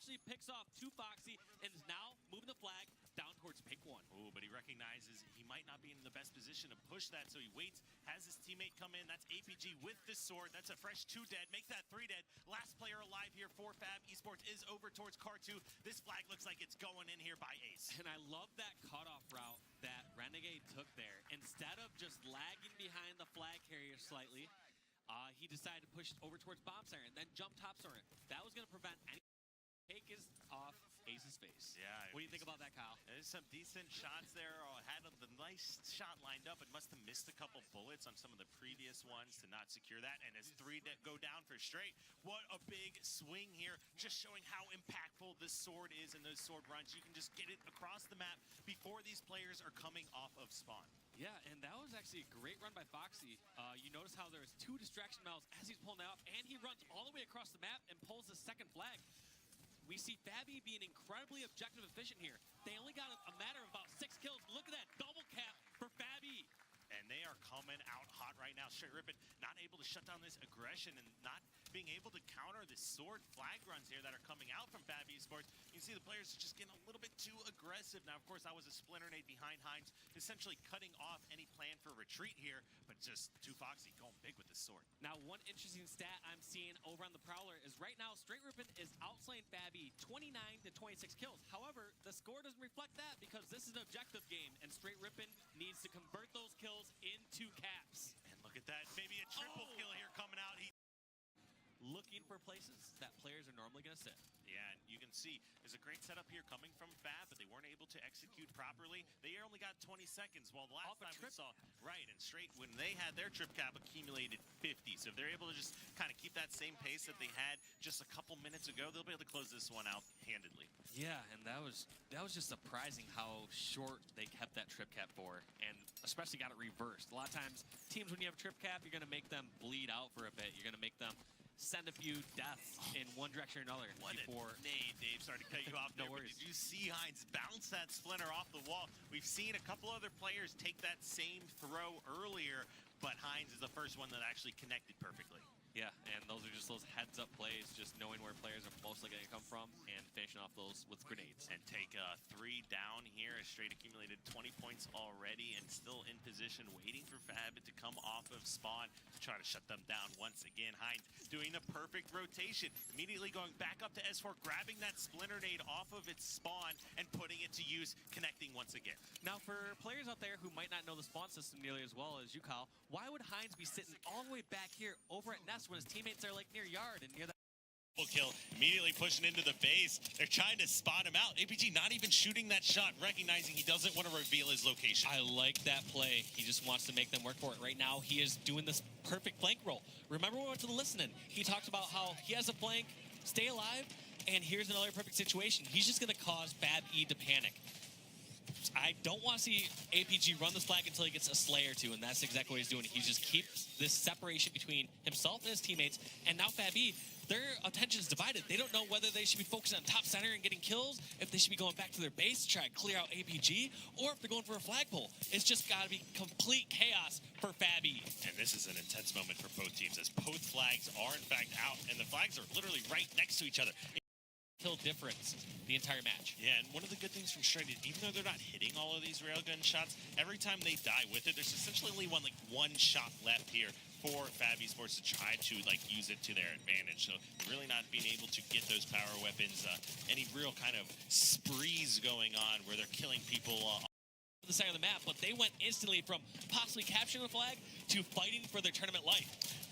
actually picks off 2 Foxy and is now moving the flag down towards pink 1. Oh, but he recognizes he might not be in the best position to push that, so he waits, has his teammate come in. That's APG with the sword. That's a fresh 2 dead. Make that 3 dead. Last player alive here for FAB Esports is over towards Car 2. This flag looks like it's going in here by Ace. And I love that cutoff route that Renegade took there. Instead of just lagging behind the flag carrier slightly, he decided to push over towards Bomb Siren, then jump top siren. That was going to prevent any take his off Ace's face. Yeah. What do you think about that, Kyle? There's some decent shots there. Had the nice shot lined up, but must have missed a couple bullets on some of the previous ones to not secure that. And as 3 go down for Str8, what a big swing here. Just showing how impactful this sword is in those sword runs. You can just get it across the map before these players are coming off of spawn. Yeah, and that was actually a great run by Foxy. You notice how there's 2 distraction mouths as he's pulling out, and he runs all the way across the map and pulls the second flag. We see FAB being incredibly objective efficient here. They only got a matter of about 6 kills. Look at that double cap for FAB. And they are coming out hot right now. Str8 Rippin not able to shut down this aggression and not being able to counter the sword flag runs here that are coming out from FAB Esports. You can see the players are just getting a little bit too aggressive. Now, of course, that was a splinter nade behind Hines, essentially cutting off any plan for retreat here, but just 2 Foxy going big with the sword. Now, one interesting stat I'm seeing over on the Prowler is right now, Str8 Rippin is outslaying FAB 29 to 26 kills. However, the score doesn't reflect that because this is an objective game, and Str8 Rippin needs to convert those kills into caps. And look at that, maybe a triple kill here coming out. Looking for places that players are normally going to sit. Yeah, and you can see there's a great setup here coming from FAB, but they weren't able to execute properly. They only got 20 seconds, while the last time we saw, right, and Str8, when they had their trip cap, accumulated 50. So if they're able to just kind of keep that same pace that they had just a couple minutes ago, they'll be able to close this one out handedly. Yeah, and that was just surprising how short they kept that trip cap for, and especially got it reversed. A lot of times, teams, when you have a trip cap, you're going to make them bleed out for a bit. You're going to make them send a few deaths in one direction or another. What a nade, Dave. Sorry to cut you off there. No worries. Did you see Hines bounce that splinter off the wall? We've seen a couple other players take that same throw earlier, but Hines is the first one that actually connected perfectly. Yeah, and those are just those heads-up plays, just knowing where players are mostly going to come from and finishing off those with grenades. And take 3 down here. Str8 accumulated 20 points already and still in position, waiting for FAB to come off of spawn to try to shut them down once again. Hines doing the perfect rotation, immediately going back up to S4, grabbing that splinter nade off of its spawn and putting it to use, connecting once again. Now, for players out there who might not know the spawn system nearly as well as you, Kyle, why would Hines be sitting all the way back here over at Nest when his teammates are like near yard and near the kill, immediately pushing into the base? They're trying to spot him out. APG not even shooting that shot, recognizing he doesn't want to reveal his location. I like that play. He just wants to make them work for it. Right now, he is doing this perfect flank roll. Remember when we went to the listening? He talked about how he has a flank, stay alive, and here's another perfect situation. He's just going to cause FAB E to panic. I don't want to see APG run this flag until he gets a slay or 2, and that's exactly what he's doing. He just keeps this separation between himself and his teammates, and now FAB E, their attention is divided. They don't know whether they should be focusing on top center and getting kills, if they should be going back to their base to try and clear out APG, or if they're going for a flagpole. It's just got to be complete chaos for FAB E. And this is an intense moment for both teams, as both flags are in fact out, and the flags are literally right next to each other. Kill difference the entire match. Yeah, and one of the good things from Str8 is even though they're not hitting all of these railgun shots, every time they die with it, there's essentially only one shot left here for FAB Esports to try to use it to their advantage. So really not being able to get those power weapons, any real kind of sprees going on where they're killing people on the side of the map, but they went instantly from possibly capturing the flag to fighting for their tournament life.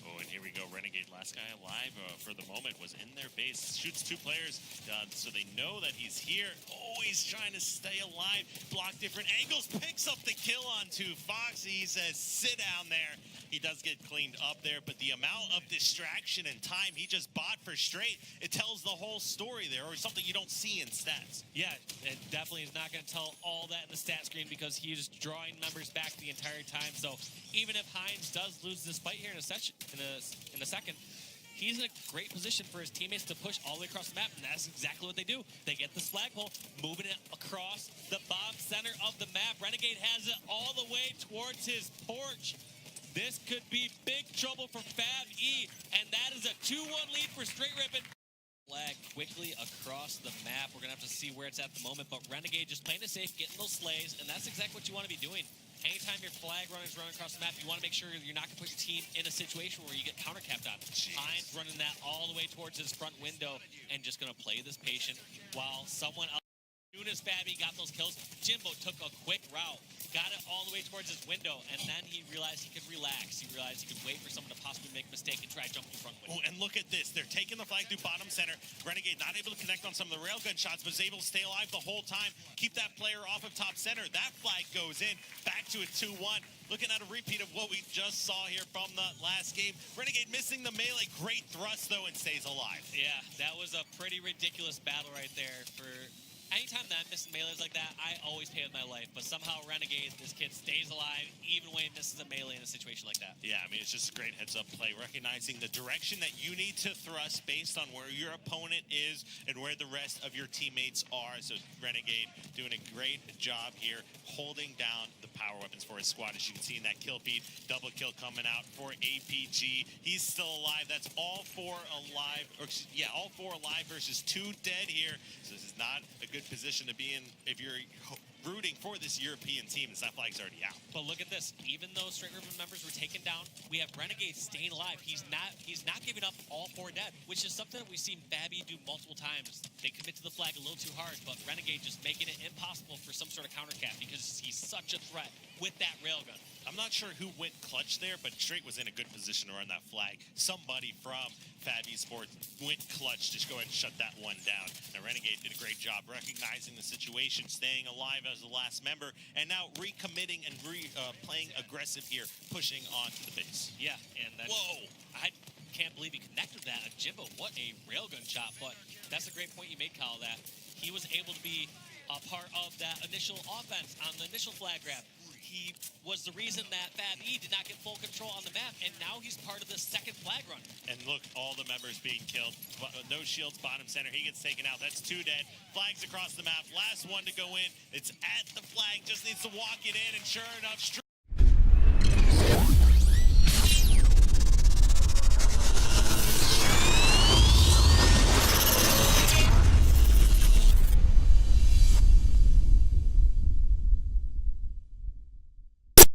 Oh, and here we go. Renegade, last guy alive for the moment, was in their base. Shoots 2 players, so they know that he's here. Always trying to stay alive. Block different angles. Picks up the kill onto Foxy. He says, sit down there. He does get cleaned up there, but the amount of distraction and time he just bought for Str8, it tells the whole story there, or something you don't see in stats. Yeah, it definitely is not going to tell all that in the stat screen because he is drawing numbers back the entire time. So even if Hines does lose this fight here in a second, he's in a great position for his teammates to push all the way across the map, and that's exactly what they do. They get this flagpole, moving it across the bomb center of the map. Renegade has it all the way towards his porch. This could be big trouble for FAB E, and that is a 2-1 lead for Str8 Rippin. Flag quickly across the map. We're going to have to see where it's at the moment, but Renegade just playing it safe, getting those slays, and that's exactly what you want to be doing. Anytime your flag runner's running across the map, you want to make sure you're not going to put your team in a situation where you get counter-capped on. Hines running that all the way towards his front window and just going to play this patient while someone else. As soon as FAB got those kills, Jimbo took a quick route, got it all the way towards his window, and then he realized he could relax. He realized he could wait for someone to possibly make a mistake and try jumping front window. Oh, and look at this. They're taking the flag through bottom center. Renegade not able to connect on some of the railgun shots, but is able to stay alive the whole time. Keep that player off of top center. That flag goes in. Back to a 2-1. Looking at a repeat of what we just saw here from the last game. Renegade missing the melee. Great thrust, though, and stays alive. Yeah, that was a pretty ridiculous battle right there. For anytime that I'm missing melees like that, I always pay with my life. But somehow Renegade, this kid stays alive even when he misses a melee in a situation like that. Yeah, I mean, it's just a great heads-up play, recognizing the direction that you need to thrust based on where your opponent is and where the rest of your teammates are. So Renegade doing a great job here, holding down the power weapons for his squad. As you can see in that kill feed, double kill coming out for APG. He's still alive. That's all four alive. Or, yeah, all four alive versus 2 dead here. So this is not a good position to be in if you're rooting for this European team, as that flag's already out. But look at this. Even though Str8 Rippin members were taken down, we have Renegade staying alive. He's not giving up all 4 dead, which is something that we've seen FAB do multiple times. They commit to the flag a little too hard, but Renegade just making it impossible for some sort of counter cap because he's such a threat with that railgun. I'm not sure who went clutch there, but Str8 was in a good position to run that flag. Somebody from FAB Esports went clutch to go ahead and shut that one down. Now, Renegade did a great job recognizing the situation, staying alive as the last member, and now recommitting and playing aggressive here, pushing on to the base. Yeah, and that's... Whoa! I can't believe he connected that. Jimbo, what a railgun shot, but that's a great point you made, Kyle, that he was able to be a part of that initial offense on the initial flag grab. He was the reason that FAB did not get full control on the map, and now he's part of the second flag run. And look, all the members being killed. No shields, bottom center. He gets taken out. That's 2 dead. Flags across the map. Last one to go in. It's at the flag. Just needs to walk it in, and sure enough,